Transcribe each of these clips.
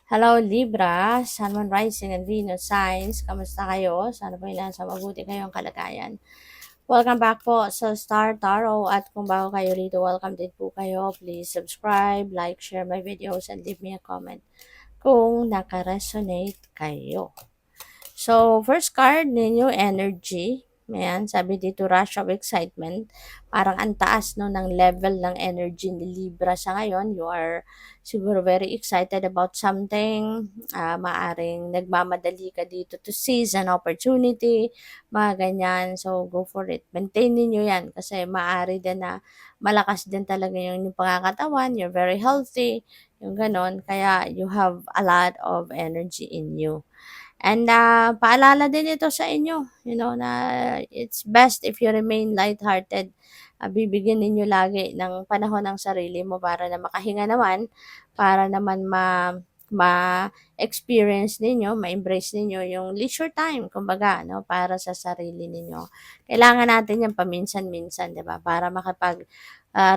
Hello Libra, Sun, Moon, Rising, and Venus signs. Kamusta kayo? Sana po nasa mabuti kayong kalagayan. Welcome back po sa Star Tarot at kung bago kayo rito, welcome din po kayo. Please subscribe, like, share my videos, and leave me a comment kung naka-resonate kayo. So, first card ninyo, energy. Ayan, sabi dito, rush of excitement. Parang ang taas no, ng level ng energy ni Libra sa ngayon. You are siguro very excited about something. Maaring nagmamadali ka dito to seize an opportunity. Mga ganyan. So, go for it. Maintain ninyo yan kasi maaari din na malakas din talaga yung pangangatawan. You're very healthy. Yung ganon. Kaya you have a lot of energy in you. And paalala din ito sa inyo, na it's best if you remain lighthearted. Bibigyan ninyo lagi ng panahon ng sarili mo para na makahinga naman, para naman ma-experience ninyo, ma-embrace ninyo yung leisure time, kumbaga, no, para sa sarili ninyo. Kailangan natin yan paminsan-minsan, di ba? Para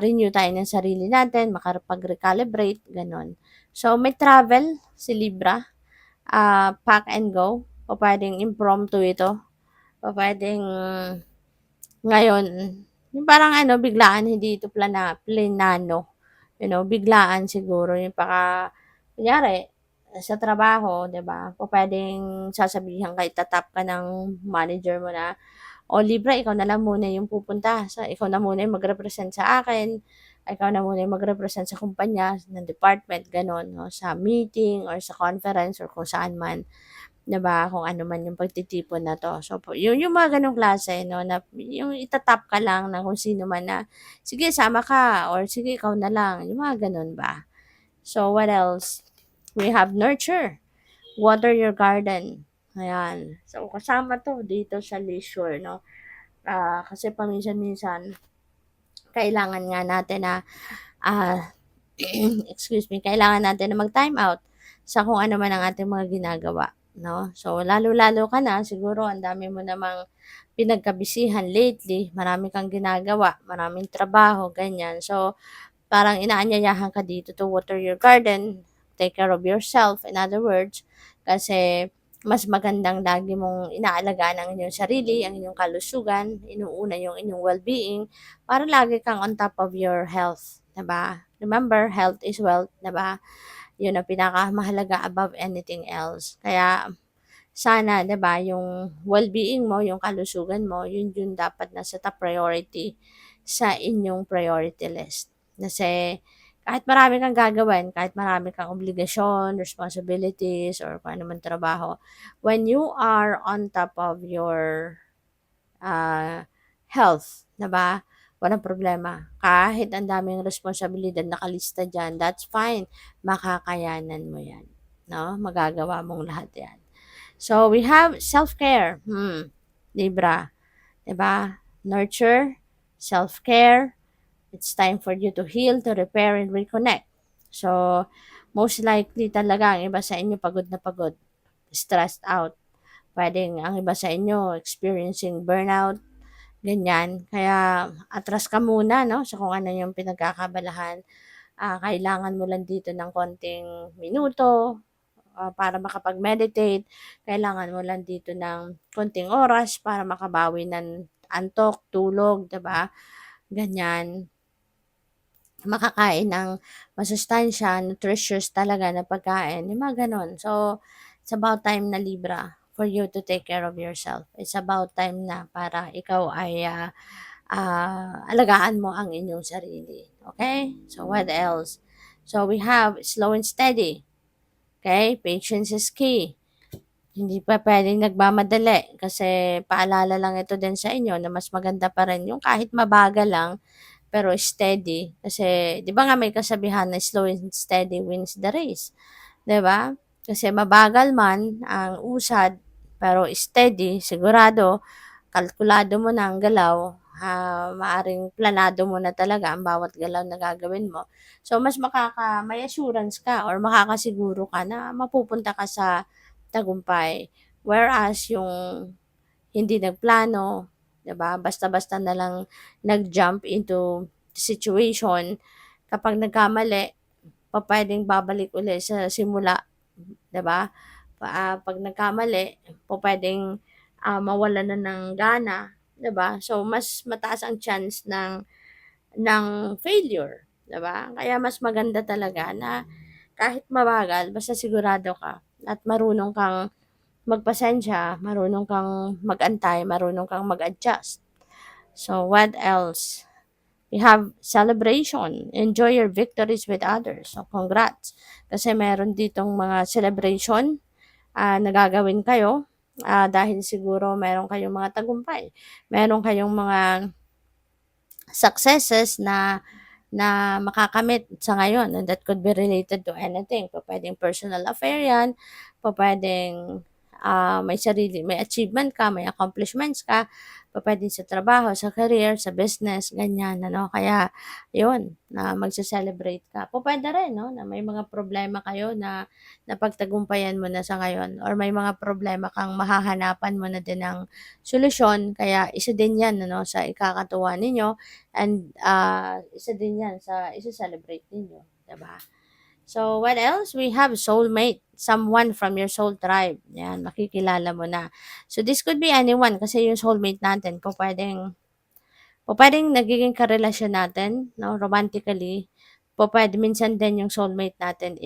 renew tayo ng sarili natin, makapag-recalibrate, ganon. So, may travel si Libra, pack and go. O pwedeng impromptu ito. O pwedeng ngayon, yung parang biglaan, hindi ito plinano. Biglaan siguro. Yung kunyari, sa trabaho, 'di ba? O pwedeng sasabihan ka, itatap ka ng manager mo na, o Libra, ikaw na lang muna yung pupunta. Ikaw na muna yung mag-represent sa akin. Ikaw na muna yung mag-represent sa kumpanya, ng department, ganon, no? Sa meeting or sa conference or kung saan man. 'Di ba, kung ano man yung pagtitipon na 'to. So, yung mga gano'ng klase 'no, na yung itatap ka lang ng kung sino man na, "Sige sama ka," or "Sige ikaw na lang." Yung mga gano'n ba. So, what else? We have nurture, water your garden. Ayan. So, kasama 'to dito sa leisure 'no. Kasi paminsan-minsan kailangan nga natin na, ah, excuse me, kailangan natin na mag-time out sa kung ano man ang ating mga ginagawa, 'no? So, lalo-lalo ka na siguro ang dami mo namang pinagkabisihan lately, marami kang ginagawa, maraming trabaho, ganyan. So, parang inaanyayahan ka dito to water your garden, take care of yourself, in other words, kasi mas magandang lagi mong inaalagaan ang inyong sarili, ang inyong kalusugan, inuuna yung inyong well-being, para lagi kang on top of your health, 'di ba? Remember, health is wealth, 'di ba? Yun ang pinakamahalaga above anything else. Kaya sana, 'di ba, yung well-being mo, yung kalusugan mo, yun yung dapat nasa top priority sa inyong priority list. Kasi kahit marami kang gagawin, kahit marami kang obligasyon, responsibilities, or kung ano man trabaho, when you are on top of your ah, health, 'di ba? Walang problema. Kahit ang daming responsibilidad nakalista diyan, that's fine. Makakayanan mo 'yan, 'no? Magagawa mong lahat 'yan. So we have self-care. Libra, 'di ba? Nurture, self-care. It's time for you to heal, to repair, and reconnect. So, most likely talaga ang iba sa inyo pagod na pagod, stressed out. Pwedeng ang iba sa inyo experiencing burnout, ganyan. Kaya atras ka muna, no, sa kung ano yung pinagkakabalahan. Kailangan mo lang dito ng konting minuto para makapag-meditate. Kailangan mo lang dito ng konting oras para makabawi ng antok, tulog, 'di ba? Ganyan. Makakain ng masustansya, nutritious talaga na pagkain, yung mga gano'n. So, it's about time na Libra for you to take care of yourself. It's about time na para ikaw ay alagaan mo ang inyong sarili. Okay? So, what else? So, we have slow and steady. Okay? Patience is key. Hindi pa pwedeng nagmamadali kasi paalala lang ito din sa inyo na mas maganda pa rin yung kahit mabagal lang pero steady. Kasi 'di ba nga may kasabihan na slow and steady wins the race, 'di ba? Kasi mabagal man ang usad pero steady, sigurado, kalkulado mo na ang galaw, maaring planado mo na talaga ang bawat galaw na gagawin mo. So mas may assurance ka or makakasiguro ka na mapupunta ka sa tagumpay. Whereas yung hindi nagplano, 'di ba? Basta-basta na lang nag-jump into situation, kapag nagkamali, pupuwedeng babalik uli sa simula, 'di ba? 'Pag nagkamali, pupuwedeng, mawalan na ng gana, 'di ba? So, mas mataas ang chance ng failure, 'di ba? Kaya mas maganda talaga na kahit mabagal basta sigurado ka at marunong kang magpasensya, marunong kang mag-antay, marunong kang mag-adjust. So, what else? We have celebration. Enjoy your victories with others. So, congrats. Kasi meron ditong mga celebration na gagawin kayo dahil siguro meron kayong mga tagumpay. Meron kayong mga successes na makakamit sa ngayon, and that could be related to anything. Pupuwedeng personal affair 'yan, pupuwedeng, may achievement ka, may accomplishments ka, pupuwedeng sa trabaho, sa career, sa business, ganyan ano. Kaya 'yun, na magse-celebrate ka. Pupuwede rin 'no, na may mga problema kayo na napagtagumpayan mo na sa ngayon or may mga problema kang mahahanapan mo na din ng solusyon. Kaya isa din 'yan ano, sa ikakatuwa ninyo. And, isa din 'yan sa ise-celebrate ninyo, 'di ba? So, what else? We have soulmate, someone from your soul tribe. 'Yan, makikilala mo na. So, this could be anyone kasi yung soulmate natin pupuwedeng nagiging karelasyon natin 'no, romantically. Pupuwede minsan din yung soulmate natin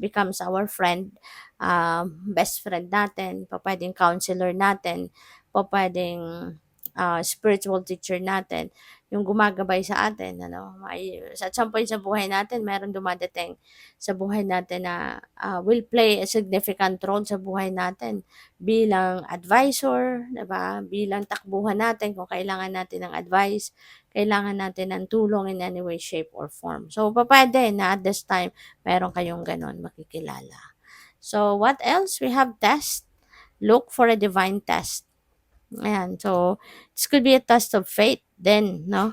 becomes our friend, best friend natin, pupuwedeng counselor natin, pupuwedeng, spiritual teacher natin, yung gumagabay sa atin ano. At some point sa buhay natin merong dumadating sa buhay natin na, will play a significant role sa buhay natin bilang advisor, 'di ba, bilang takbuhan natin kung kailangan natin ng advice, kailangan natin ng tulong in any way, shape, or form. So, pupuwede na at this time meron kayong gano'n makikilala. So, what else? We have test. Look for a divine test. Ayan, so this could be a test of faith din 'no,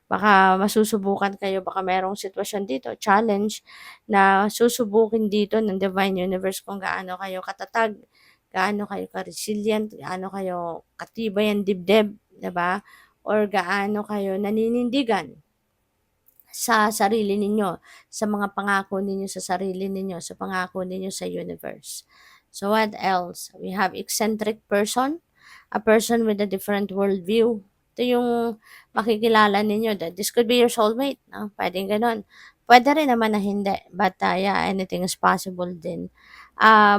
baka masusubukan kayo, baka merong sitwasyon dito, challenge na susubukin dito ng divine universe kung gaano kayo katatag, gaano kayo ka-resilient, gaano kayo katibay ang dibdib, 'di ba? Or gaano kayo naninindigan sa sarili ninyo, sa mga pangako ninyo sa sarili ninyo, sa pangako ninyo sa universe. So what else? We have eccentric person, a person with a different worldview. Ito yung makikilala ninyo that this could be your soulmate, no? Pwedeng gano'n. Pwede rin naman na hindi, but yeah, anything is possible din.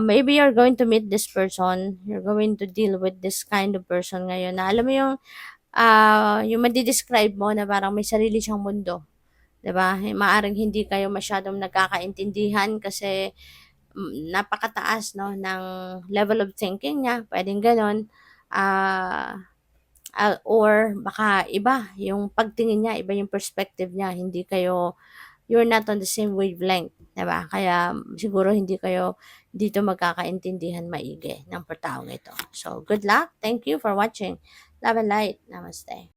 Maybe you're going to meet this person, you're going to deal with this kind of person ngayon na alam mo yung madi-describe mo na parang may sarili siyang mundo. 'Di ba? Maaaring hindi kayo masyadong nagkakaintindihan kasi, napakataas 'no ng level of thinking niya, puwedeng gano'n. Ah, or baka iba yung pagtingin niya, iba yung perspective niya, hindi kayo you're not on the same wavelength, 'di ba? Kaya siguro hindi kayo dito magkakaintindihan maigi ng taong ito. So, good luck. Thank you for watching. Love and light. Namaste.